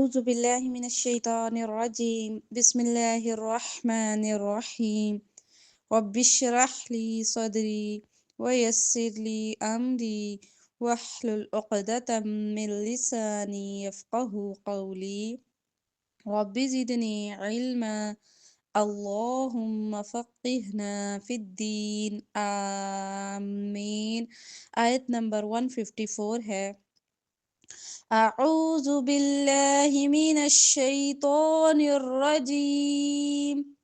أعوذ بالله من الشيطان الرجيم بسم الله الرحمن الرحيم رب اشرح لي صدري ويسر لي أمري واحلل عقدة من لساني يفقه قولي رب زدني علما اللهم فقهنا في الدين آمين. آیت نمبر 154 ہے أعوذ بالله من الشيطان الرجيم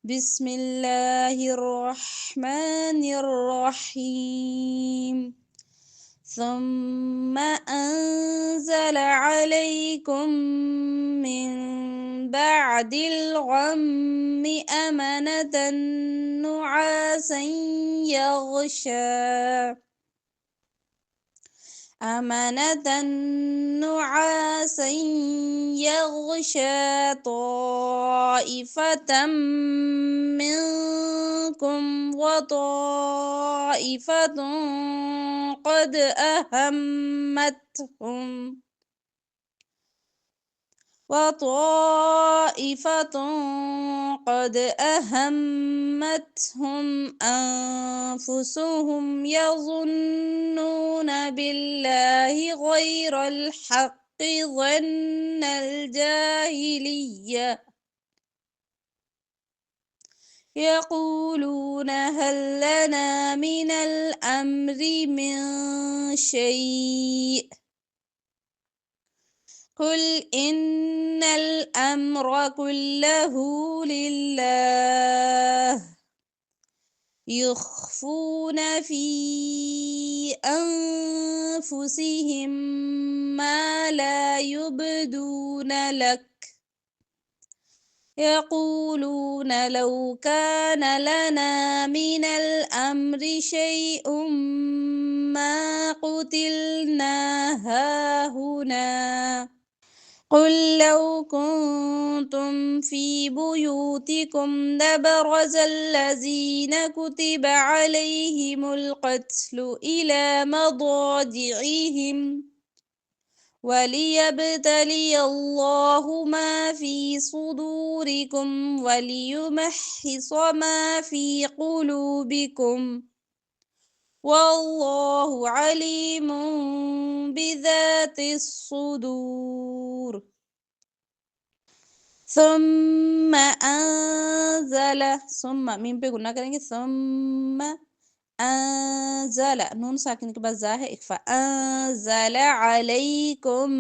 بسم الله الرحمن الرحيم ثم أنزل عليكم من بعد الغم أمنة نعاسا يغشى طائفة منكم وطائفة قد أهمتهم أنفسهم يظنون بالله غير الحق ظن الجاهلية يقولون هل لنا من الأمر من شيء قل إن الأمر كله لله يخفون في أنفسهم ما لا يبدون لك يقولون لو كان لنا من الأمر شيء ما قتلنا هاهنا قل لو كنتم في بيوتكم لبرز الذين كتب عليهم القتل إلى مضاجعهم وليبتلي الله ما في صدوركم وليمحص ما في قلوبكم والله عليم بذات الصدور ثم میم پہ گنا کریں گے ثم انزل نون ساکن کے بعد زا ہے اخفا انزل علیکم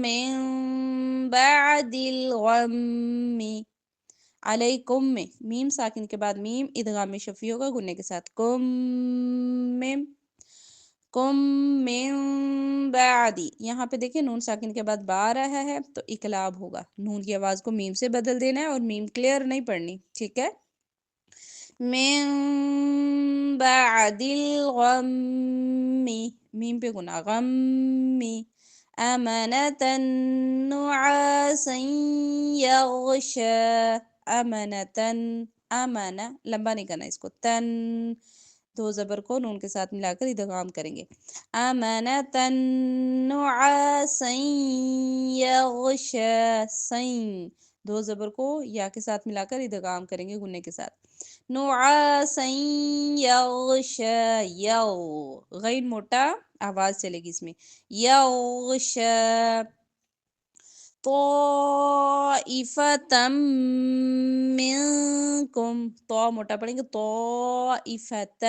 من بعد الغم علیکم میں میم ساکن کے بعد میم ادغام شفیع ہوگا گنے کے ساتھ کم من بعدی یہاں پہ دیکھیں نون ساکن کے بعد با آ رہا ہے تو اقلاب ہوگا نون کی آواز کو میم سے بدل دینا ہے اور میم کلیئر نہیں پڑھنی ٹھیک ہے من بعد الغم میم پہ گنا غمی امنتا نعاسا یغشا امنتا امنا لمبا نہیں کرنا اس کو تن دو زبر کو نون کے ساتھ ملا کر ادغام کریں گے امنتا نعاسا یغشا سین دو زبر کو یا کے ساتھ ملا کر ادغام کریں گے گنے کے ساتھ نعاسا یغشا یو غین موٹا آواز چلے گی اس میں یغشا طائفة منکم تو موٹا پڑھیں گے طائفة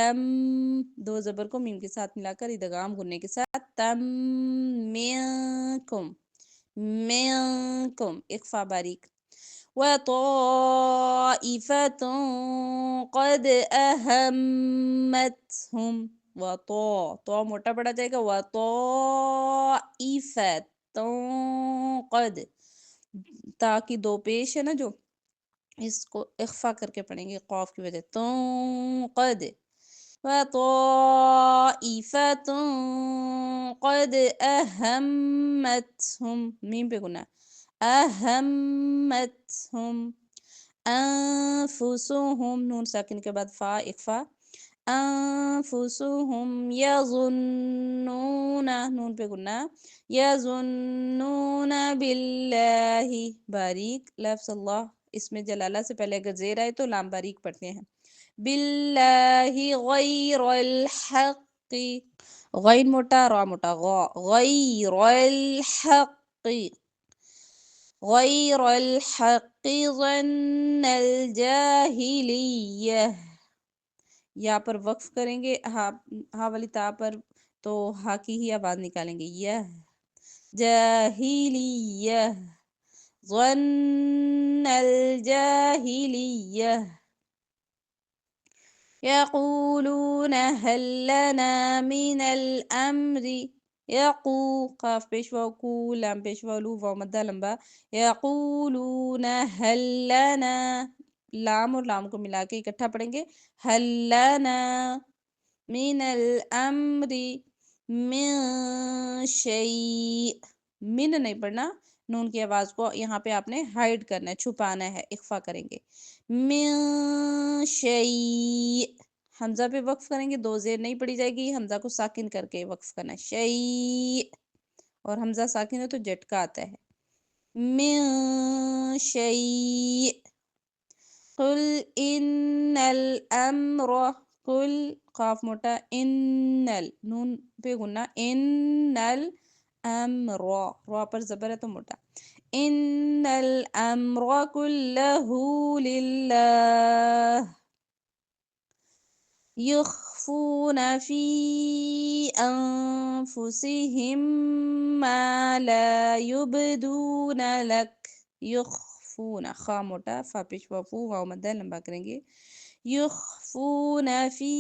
دو زبر کو میم کے ساتھ ملا کر ادغام گنے کے ساتھ تم منکم اخفا باریک وطائفة قد أهمتهم تو موٹا پڑا جائے گا وطائفة قد تا کی دو پیش ہے نا جو اس کو اخفا کر کے پڑھیں گے قاف کی وجہ قد وطائفة قد أهمتهم میم پہ گنا أهمتهم أنفسهم نون ساکن کے بعد فا اخفا انفسهم یظنون، نون پہ گنا، یظنون باللہ، باریک لفظ اللہ، اس میں جلالہ سے پہلے اگر زیر آئے تو لام باریک پڑھتے ہیں، باللہ غیر الحق، غین موٹا را موٹا، غیر الحق، غیر الحق ظن الجاہلیہ، یا پر وقف کریں گے ہا والی تا پر تو ہا کی ہی آواز نکالیں گے، یہ جاہلیہ، ظن الجاہلیہ، یقولون هل لنا من الامر، یقو قاف پیشوا کو، لام پیشوا لو، واو مدہ لمبا، یقولون هل لنا، لام اور لام کو ملا کے اکٹھا پڑھیں گے، هل لنا من الامر من شیء، من نہیں پڑھنا، نون کی آواز کو یہاں پہ آپ نے ہائیڈ کرنا ہے، چھپانا ہے، اخفا کریں گے، من شیء، حمزہ پہ وقف کریں گے، دو زیر نہیں پڑی جائے گی، حمزہ کو ساکن کر کے وقف کرنا ہے، شیء، اور حمزہ ساکن ہے تو جھٹکا آتا ہے، من شیء، قل ان الامر، قل قاف موٹا، ان نون پہ گنا، ان الامر، را پر زبر ہے تو موٹا، ان الامر كله لله يخفون في انفسهم ما لا يبدون لك، یخفون، خا موٹا، فا پیشوا فو، واو مدہ لمبا کریں گے، یخفون فی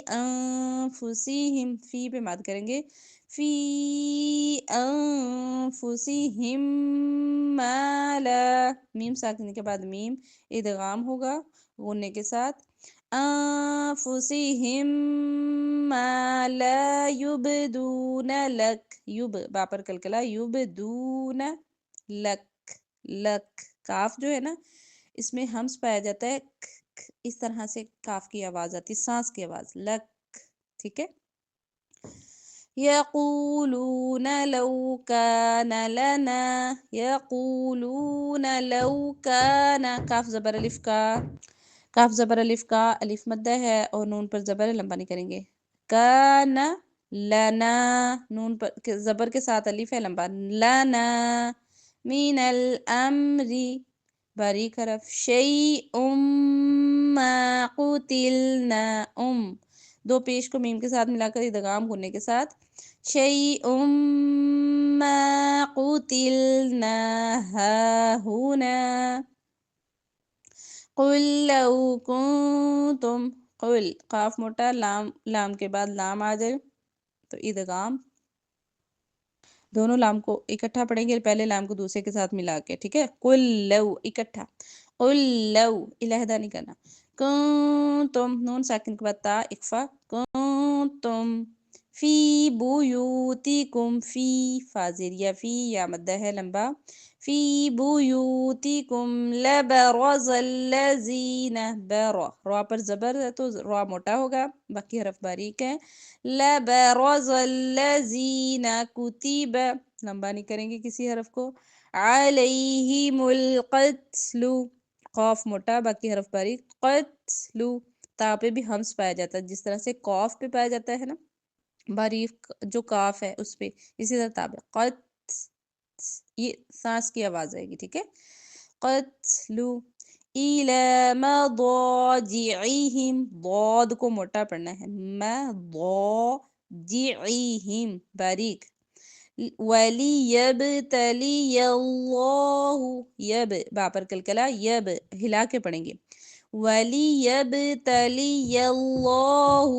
انفسهم، فی پہ ماد کریں گے، فی انفسهم ما لا، میم ساکن کے بعد میم ادغام ہوگا غننے کے ساتھ، انفسهم ما لا يبدون لك، یب با پر کلکلا، یبدون لک، لک، کاف جو ہے نا اس میں ہمس پایا جاتا ہے، اس طرح سے کاف کی آواز آتی، سانس کی آواز، لک، ٹھیک ہے، یقولون لو کان لنا، یقولون لو کان، کاف زبر الف کا، کاف زبر الف کا، الف مدہ ہے اور نون پر زبر لمبا نہیں کریں گے، کان لنا، نون پر زبر کے ساتھ الف ہے لمبا، لنا من الامر، باریک حرف، شیء ما قتلنا، دو پیش کو میم کے ساتھ ملا کر ادغام ہونے کے ساتھ، شیء ما قتلنا ہاہنا، قل لو کنتم، قل قاف موٹا، لام کے بعد لام آ جائے تو ادغام، دونوں لام کو اکٹھا پڑھیں گے، پہلے لام کو دوسرے کے ساتھ ملا کے، ٹھیک ہے، قل لو اکٹھا، قل لو علیحدہ نہیں کرنا، کنتم، نون ساکن کے بعد تا اخفا، کنتم فی بیوتکم، فی فازریہ، فی یا مدہ ہے لمبا، فی بیوتکم لبرز الذین، را پر زبر ہے تو را موٹا ہوگا، باقی حرف باریک ہے، لبرز الذین کتب، لمبا نہیں کریں گے کسی حرف کو، علیہم القتل، قاف موٹا باقی حرف باریک، قتل، تا پہ بھی ہمس پایا جاتا ہے، جس طرح سے قاف پہ پایا جاتا ہے نا باریک جو کاف ہے اس پہ، اسی طرح تا پہ قت، یہ سانس کی آواز آئے گی، ٹھیک ہے، قتل، الی مضاجعہم، ضاد کو موٹا پڑھنا ہے، مضاجعہم باریک، وَلِيَبْتَلِيَ اللَّهُ، یب با پر کلکلا، یب ہلا کے پڑھیں گے، وَلِيَبْتَلِيَ اللَّهُ،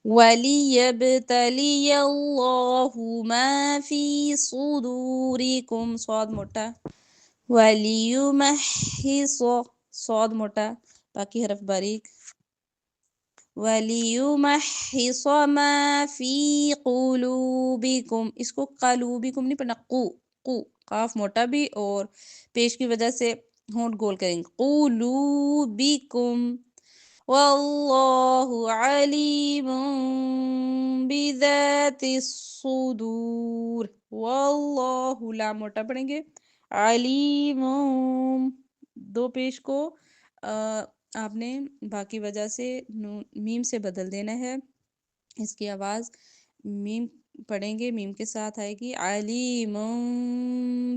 وَلِيَبْتَلِيَ اللَّهُ مَا فِي صُدُورِكُمْ، صاد موٹا، وَلِيُمَحِّصَ، صاد موٹا باقی حرف باریک، وَلِيُمَحِّصَ مَا فِي قُلُوبِكُمْ، اس کو قلوبکم نہیں پڑھنا، قو، قاف موٹا بھی اور پیش کی وجہ سے ہونٹ گول کریں گے، قلوبکم، واللہ علیم بذات الصدور، واللہ لام موٹا پڑھیں گے، علیم دو پیش کو آپ نے باقی وجہ سے میم سے بدل دینا ہے، اس کی آواز میم پڑھیں گے، میم کے ساتھ آئے گی علیم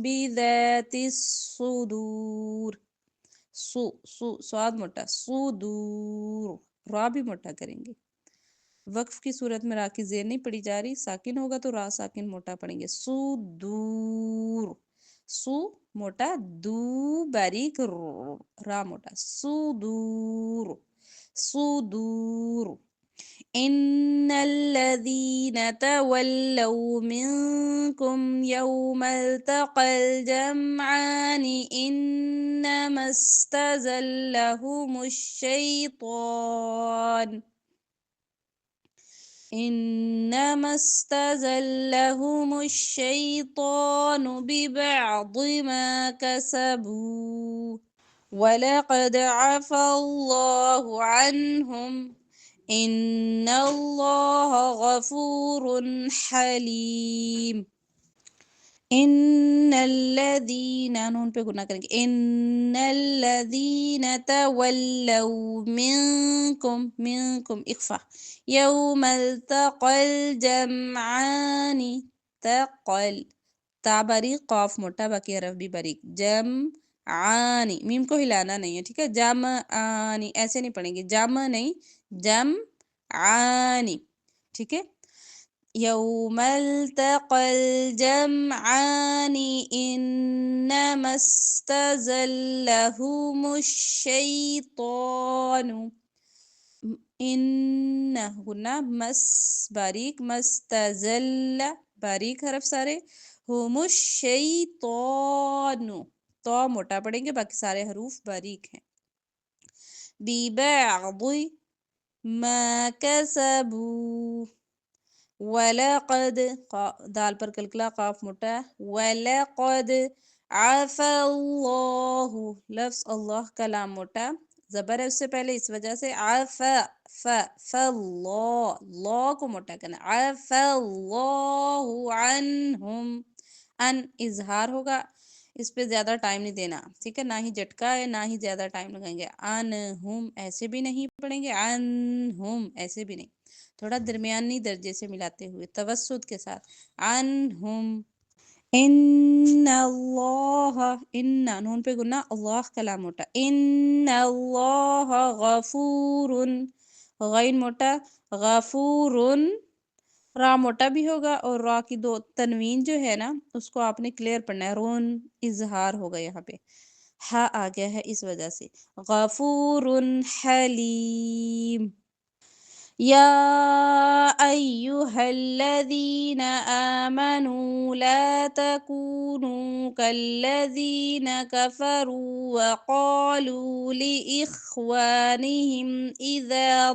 بذات الصدور، سواد موٹا، صدور، را بھی موٹا کریں گے، وقف کی صورت میں را کی زیر نہیں پڑی جا رہی، ساکن ہوگا تو را ساکن موٹا پڑیں گے، صدور، سو موٹا، دو باریک، را موٹا، صدور، صدور، ان الذين تولوا منكم يوم التقى الجمعان انما استزلهم الشيطان ببعض ما كسبوا ولقد عفى الله عنهم ان اللہ غفور حلیم، ان الذین، نون پہ گنا کریں گے، ان الذین تولوا منکم اخفا یوم التقى الجمعان، تقل تا باریک، قاف موٹا، باقی حرف بھی باریک، جمعانی، میم کو ہلانا نہیں ہے، ٹھیک ہے، جمعانی ایسے نہیں پڑھیں گے، جمع نہیں، جمعانی، ٹھیک ہے، یوم التقى الجمعان انما استزلهم الشیطان، ان گنا، مس باریک، مستزل باریک حرف سارے، ہم الشیطان، تو موٹا پڑیں گے، باقی سارے حروف باریک ہیں، ببعض ما کسبوا، وَلَقَدْ دال پر کلکلا، قاف موٹا، وَلَقَدْ عَفَى اللَّهُ، لفظ اللہ کا لام موٹا، زبر ہے اس سے پہلے، اس وجہ سے عفا، فاللہ، لا کو موٹا کرنا، عفا اللہ عنہم، ان اظہار ہوگا، اس پہ زیادہ ٹائم نہیں دینا، ٹھیک ہے، نہ ہی جھٹکا ہے، نہ ہی زیادہ ٹائم لگائیں گے، انہم ایسے بھی نہیں پڑھیں گے، انہم ایسے بھی نہیں، تھوڑا درمیانی درجے سے ملاتے ہوئے توسط کے ساتھ، عنہم، ان اللہ، ان نون پہ گنا، اللہ کلام موٹا، ان اللہ غفور، غین موٹا، غفور، را موٹا بھی ہوگا، اور را کی دو تنوین جو ہے نا اس کو آپ نے کلیئر پڑھنا ہے، رون اظہار ہوگا یہاں پہ، ہا آ گیا ہے اس وجہ سے، غفور حلیم، یا ایہا الذین آمنوا لا تکونوا کالذین کفروا وقالوا لإخوانهم إذا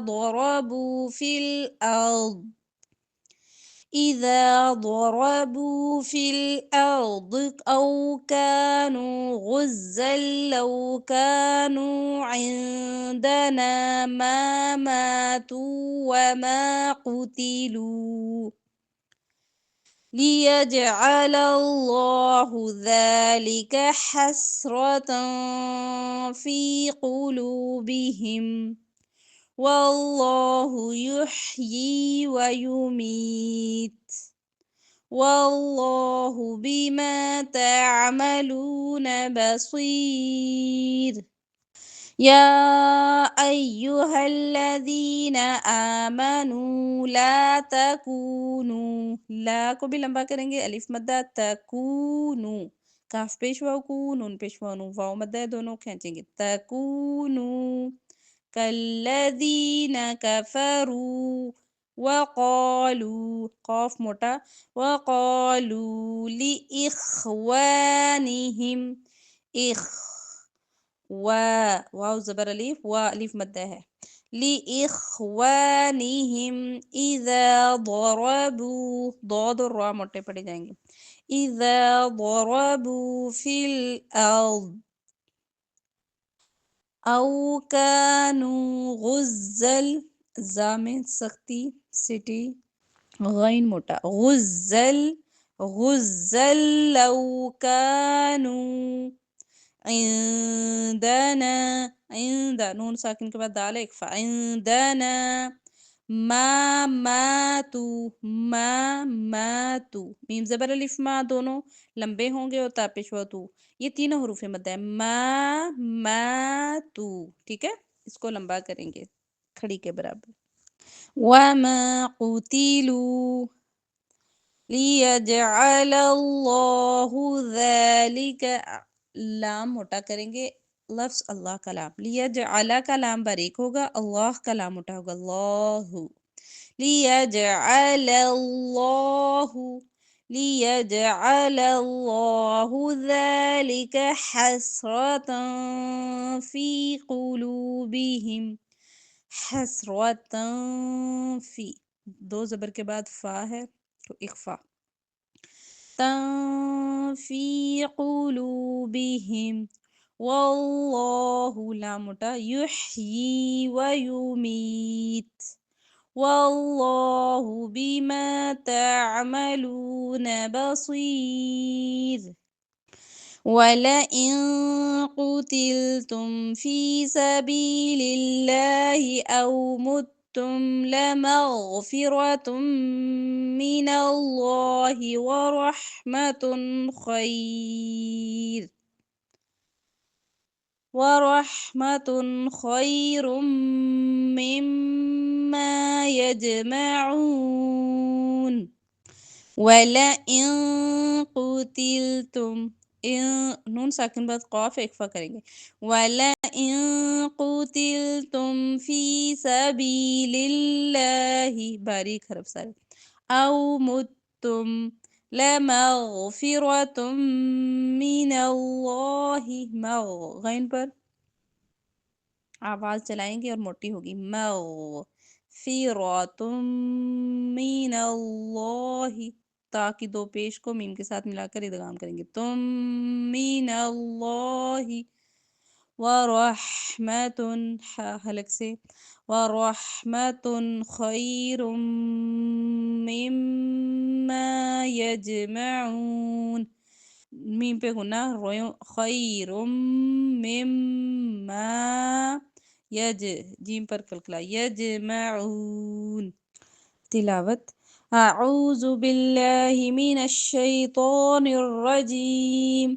ضربوا في الأرض أو كانوا غزا لو كانوا عندنا ما ماتوا وما قتلوا ليجعل الله ذلك حسرة في قلوبهم والله يحيي ويميت والله بما تعملون بصير، یا ایہا الذین آمنوا لا تکونوا، لا کو بھی لمبا کریں گے، الف مدہ، تکونوا، کاف پیش واو کو، نون پیش واو نون، واو مدہ ہے، دونوں کھینچیں گے، تکونوا کالذین کفروا وقالوا، قاف موٹا، وقالوا لإخوانهم، واو زبر الف، الف مدہ ہے، لإخوانهم اذا ضربوا، ضاد اور را موٹے پڑے جائیں گے، اذا ضربوا في الارض، او كانوا غزل، زا میں سختی سٹی، غین موٹا، غزل، غزل لو كانوا عندنا، عند نون ساکن کے بعد دال اکفا، عندنا ما ماتوا، ما ماتوا، میم زبر الف ما دونوں لمبے ہوں گے اور تا پیش ہوا تو، یہ تینوں حروف مد ہے، ما ماتوا، ٹھیک ہے، اس کو لمبا کریں گے کھڑی کے برابر، وما قتلوا لیجعل اللہ ذالک، لام موٹا کریں گے، لفظ اللہ کا لام، لیجعل کا لام باریک ہوگا، اللہ کا لام موٹا ہوگا، اللہ، لیجعل اللہ، لیجعل اللہ ذالک حسرة فی قلوبہم، حسرة فی، دو زبر کے بعد فا ہے تو اخفا، فی قلوبہم، واللہ لام موٹا، یحیی ویمیت، واللہ بما تعملون بصیر، وَلَئِن قُتِلْتُمْ فِي سَبِيلِ اللَّهِ أَوْ مُتُّمْ لَمَغْفِرَةٌ مِّنَ اللَّهِ وَرَحْمَةٌ خَيْرٌ مِّمَّا يَجْمَعُونَ، وَلَئِن قُتِلْتُمْ، نون ساکن بعد قاف اکفا کریں گے، وَلَئِن قُتِلْتُمْ فِي سَبِيلِ اللَّهِ، باریک حرف سارے، أَوْ مُتُّمْ لَمَغْفِرَةٌ مِّنَ اللَّهِ، غین پر آواز چلائیں گے اور موٹی ہوگی، مغفرۃ من اللہ، تا کی دو پیش کو میم کے ساتھ ملا کر ادغام کریں گے، تم من اللہ، ورحمۃ، حلق سے، ورحمۃ خیر مما یجمعون، میم پہ گنا، خیر مما، جیم پر کلکلا، یجمعون، تلاوت، اعوذ باللہ من الشیطان الرجیم،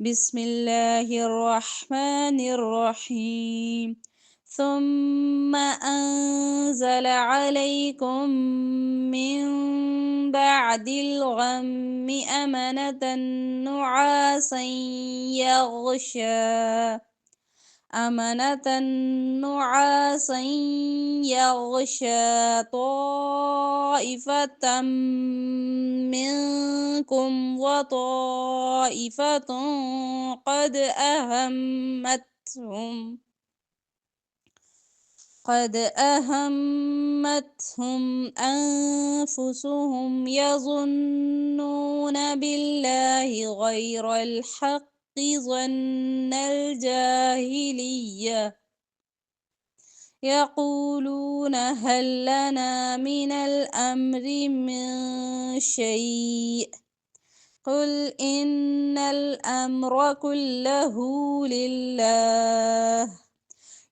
بسم اللہ الرحمن الرحیم، ثم انزل علیکم من بعد الغم امنة نعاسا يغشى طائفة منكم وطائفة قد أهمتهم أنفسهم يظنون بالله غير الحق ظن الجاهلية يقولون هل لنا من الأمر من شيء قل إن الأمر كله لله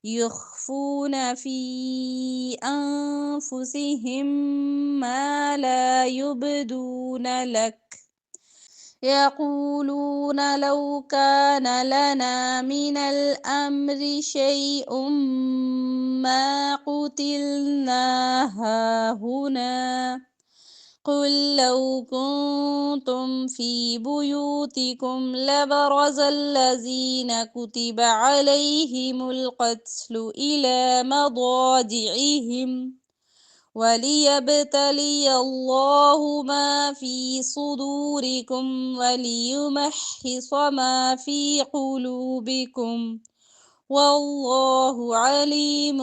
يخفون في أنفسهم ما لا يبدون لك يقولون لو كان لنا من الأمر شيء ما قتلنا هاهنا قل لو كنتم في بيوتكم لبرز الذين كتب عليهم القتل إلى مضاجعهم وليبتلي الله ما في صدوركم وليمحص ما في قلوبكم والله عليم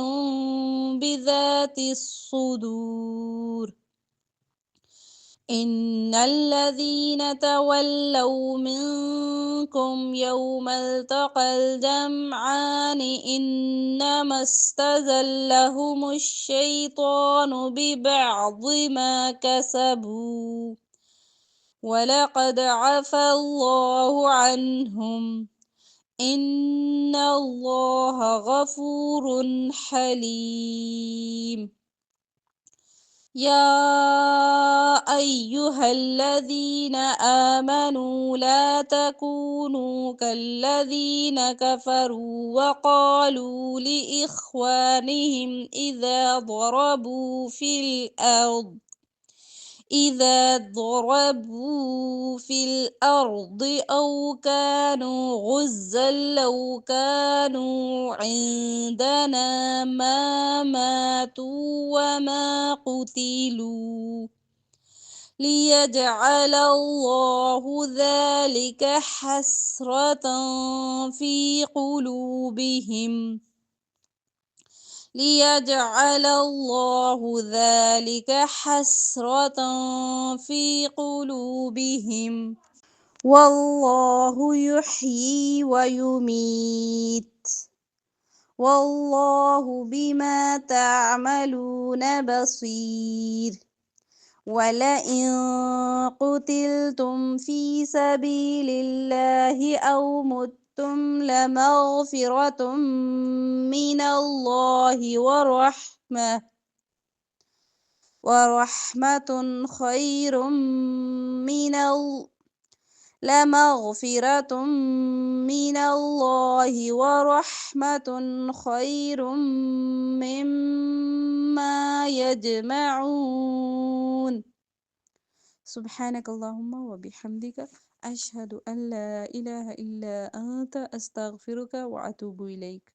بذات الصدور إن الذين تولوا منكم يوم التقى الجمعان إنما استزلهم الشيطان ببعض ما كسبوا ولقد عفى الله عنهم إن الله غفور حليم يا أيها الذين آمنوا لا تكونوا كالذين كفروا وقالوا لإخوانهم إذا ضربوا في الأرض أو كانوا غزا لو كانوا عندنا ما ماتوا وما قتلوا ليجعل الله ذلك حسرة في قلوبهم والله يحيي ويميت والله بما تعملون بصير ولئن قتلتم في سبيل الله أو متم لمغفرة من الله ورحمة خير مما يجمعون سبحانك اللهم وبحمدك أشهد أن لا إله إلا أنت أستغفرك وأتوب إليك